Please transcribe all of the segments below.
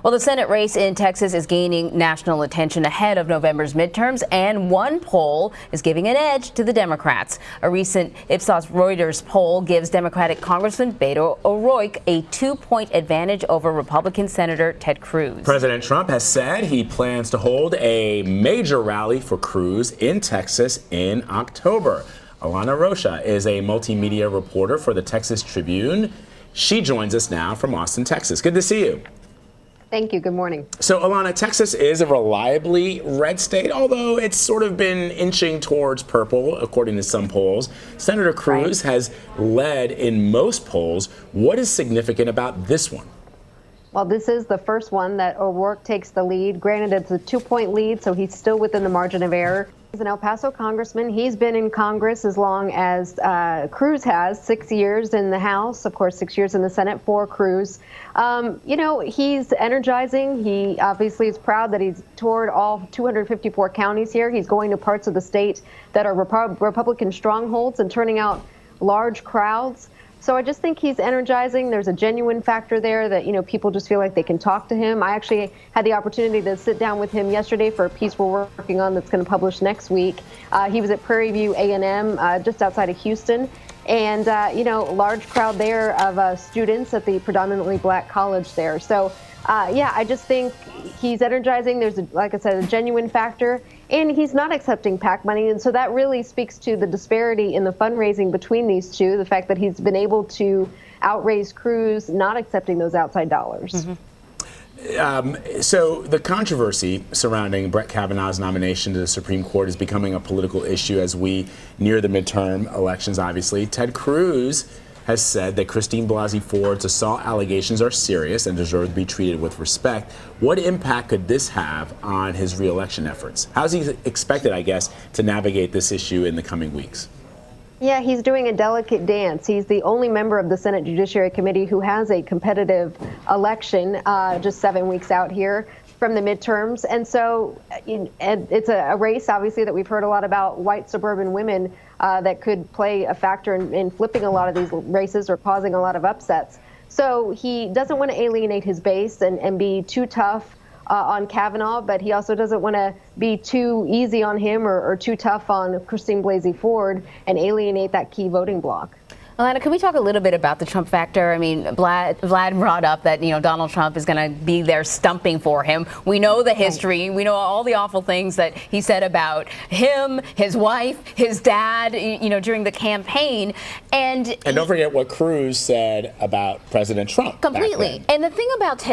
Well, the Senate race in Texas is gaining national attention ahead of November's midterms, and one poll is giving an edge to the Democrats. A recent Ipsos Reuters poll gives Democratic Congressman Beto O'Rourke a 2-point advantage over Republican Senator Ted Cruz. President Trump has said he plans to hold a major rally for Cruz in Texas in October. Alana Rocha is a multimedia reporter for the Texas Tribune. She joins us now from Austin, Texas. Good to see you. Thank you. Good morning. So, Alana, Texas is a reliably red state, although it's sort of been inching towards purple, according to some polls. Senator Cruz has led in most polls. What is significant about this one? Well, this is the first one that O'Rourke takes the lead. Granted, it's a 2-point lead, so he's still within the margin of error. He's an El Paso congressman. He's been in Congress as long as Cruz has, 6 years in the House, of course, 6 years in the Senate for Cruz. You know, he's energizing. He obviously is proud that he's toured all 254 counties here. He's going to parts of the state that are Republican strongholds and turning out large crowds. So I just think he's energizing. There's a genuine factor there that, you know, people just feel like they can talk to him. I actually had the opportunity to sit down with him yesterday for a piece we're working on that's going to publish next week. He was at Prairie View A&M, just outside of Houston. And, you know, large crowd there of students at the predominantly black college there. So, yeah, I just think he's energizing. There's, like I said, a genuine factor. And he's not accepting PAC money. And so that really speaks to the disparity in the fundraising between these two, the fact that he's been able to outraise Cruz, not accepting those outside dollars. So the controversy surrounding Brett Kavanaugh's nomination to the Supreme Court is becoming a political issue as we near the midterm elections, obviously. Ted Cruz has said that Christine Blasey Ford's assault allegations are serious and deserve to be treated with respect. What impact could this have on his reelection efforts? How's he expected, I guess, to navigate this issue in the coming weeks? Yeah, he's doing a delicate dance. He's the only member of the Senate Judiciary Committee who has a competitive election just 7 weeks out here from the midterms. And so it's a race, obviously, that we've heard a lot about, white suburban women that could play a factor in flipping a lot of these races or causing a lot of upsets. So he doesn't want to alienate his base and be too tough on Kavanaugh, but he also doesn't want to be too easy on him or too tough on Christine Blasey Ford and alienate that key voting bloc. Alana, can we talk a little bit about the Trump factor? I mean, Vlad brought up that, you know, Donald Trump is going to be there stumping for him. We know the history. We know all the awful things that he said about him, his wife, his dad, you know, during the campaign. And don't forget what Cruz said about President Trump. Completely. And the thing about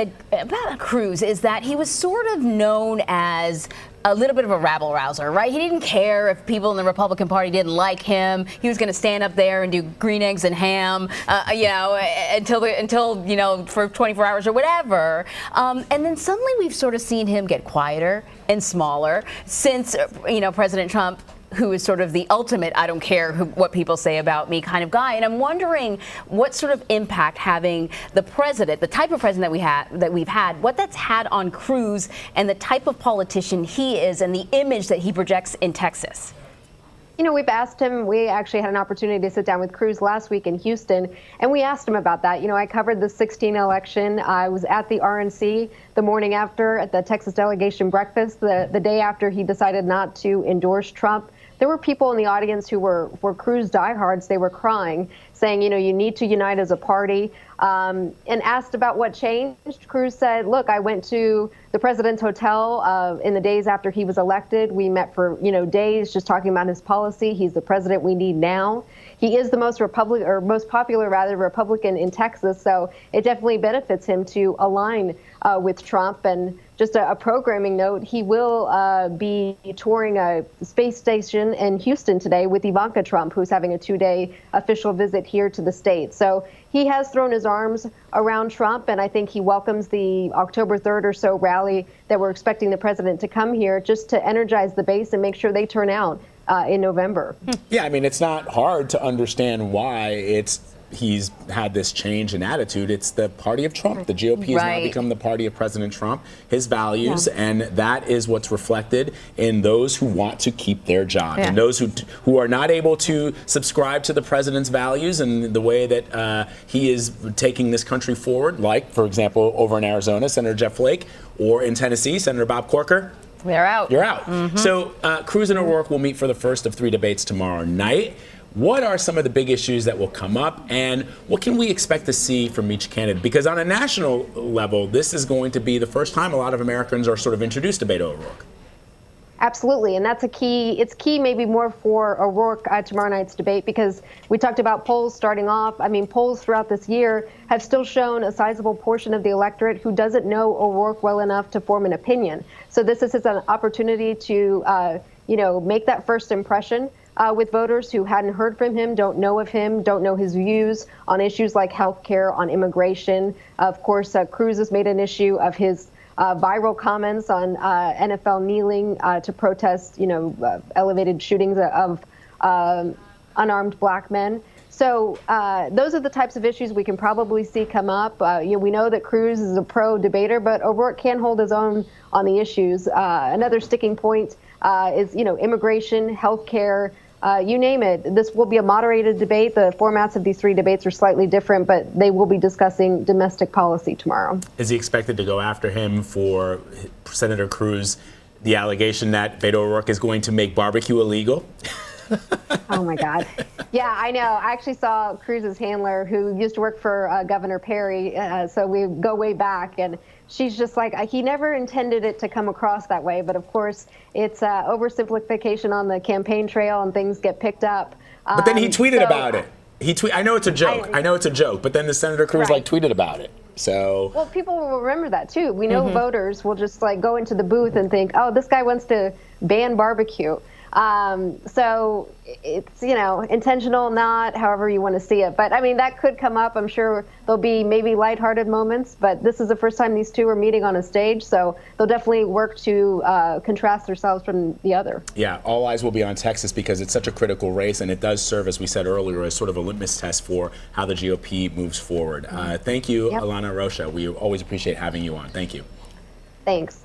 Cruz is that he was sort of known as a little bit of a rabble-rouser, right? He didn't care if people in the Republican Party didn't like him. He was going to stand up there and do green eggs and ham, you know, until you know, for 24 hours or whatever. And then suddenly we've sort of seen him get quieter and smaller since, you know, President Trump, who is sort of the ultimate I don't care what people say about me kind of guy. And I'm wondering what sort of impact having the president, the type of president that we've had, what that's had on Cruz and the type of politician he is and the image that he projects in Texas. You know, we've asked him, we actually had an opportunity to sit down with Cruz last week in Houston, and we asked him about that. You know, I covered the 2016 election. I was at the RNC the morning after at the Texas delegation breakfast, the day after he decided not to endorse Trump. There were people in the audience who were Cruz diehards. They were crying, saying, you know, you need to unite as a party. And asked about what changed. Cruz said, look, I went to the president's hotel in the days after he was elected. We met for, you know, days just talking about his policy. He's the president we need now. He is the most popular Republican in Texas. So it definitely benefits him to align with Trump. And just a programming note, he will be touring a space station in Houston today with Ivanka Trump, who's having a 2-day official visit here to the state. So he has thrown his arms around Trump, and I think he welcomes the October 3rd or so rally that we're expecting the president to come here just to energize the base and make sure they turn out in November. Yeah, I mean, it's not hard to understand why it's he's had this change in attitude. It's the party of Trump. The GOP has now become the party of President Trump, his values, and that is what's reflected in those who want to keep their job, and those who are not able to subscribe to the president's values and the way that he is taking this country forward, like, for example, over in Arizona, Senator Jeff Flake, or in Tennessee, Senator Bob Corker. They're out. You're out. So Cruz and O'Rourke will meet for the first of 3 debates tomorrow night. What are some of the big issues that will come up, and what can we expect to see from each candidate? Because on a national level, this is going to be the first time a lot of Americans are sort of introduced to Beto O'Rourke. Absolutely, and that's a key. It's key maybe more for O'Rourke tomorrow night's debate, because we talked about polls starting off. I mean, polls throughout this year have still shown a sizable portion of the electorate who doesn't know O'Rourke well enough to form an opinion. So this is an opportunity to, make that first impression with voters who hadn't heard from him, don't know of him, don't know his views on issues like health care, on immigration. Of course, Cruz has made an issue of his viral comments on NFL kneeling to protest, elevated shootings of unarmed black men. So those are the types of issues we can probably see come up. We know that Cruz is a pro debater, but O'Rourke can hold his own on the issues. Another sticking point is, immigration, health care, you name it. This will be a moderated debate. The formats of these 3 debates are slightly different, but they will be discussing domestic policy tomorrow. Is he expected to go after him for Senator Cruz, the allegation that Beto O'Rourke is going to make barbecue illegal? Oh, my God. Yeah, I know. I actually saw Cruz's handler, who used to work for Governor Perry, so we go way back, and she's just like, he never intended it to come across that way, but of course, it's oversimplification on the campaign trail, and things get picked up. But then he tweeted about it. I know it's a joke. I know it's a joke, but then the Senator Cruz tweeted about it. So well, people will remember that too. We know voters will just go into the booth and think, oh, this guy wants to ban barbecue. So it's, intentional, not, however you want to see it. But I mean, that could come up. I'm sure there'll be maybe lighthearted moments, but this is the first time these two are meeting on a stage. So they'll definitely work to contrast themselves from the other. Yeah, all eyes will be on Texas because it's such a critical race, and it does serve, as we said earlier, as sort of a litmus test for how the GOP moves forward. Thank you, Alana Rocha. We always appreciate having you on. Thank you. Thanks.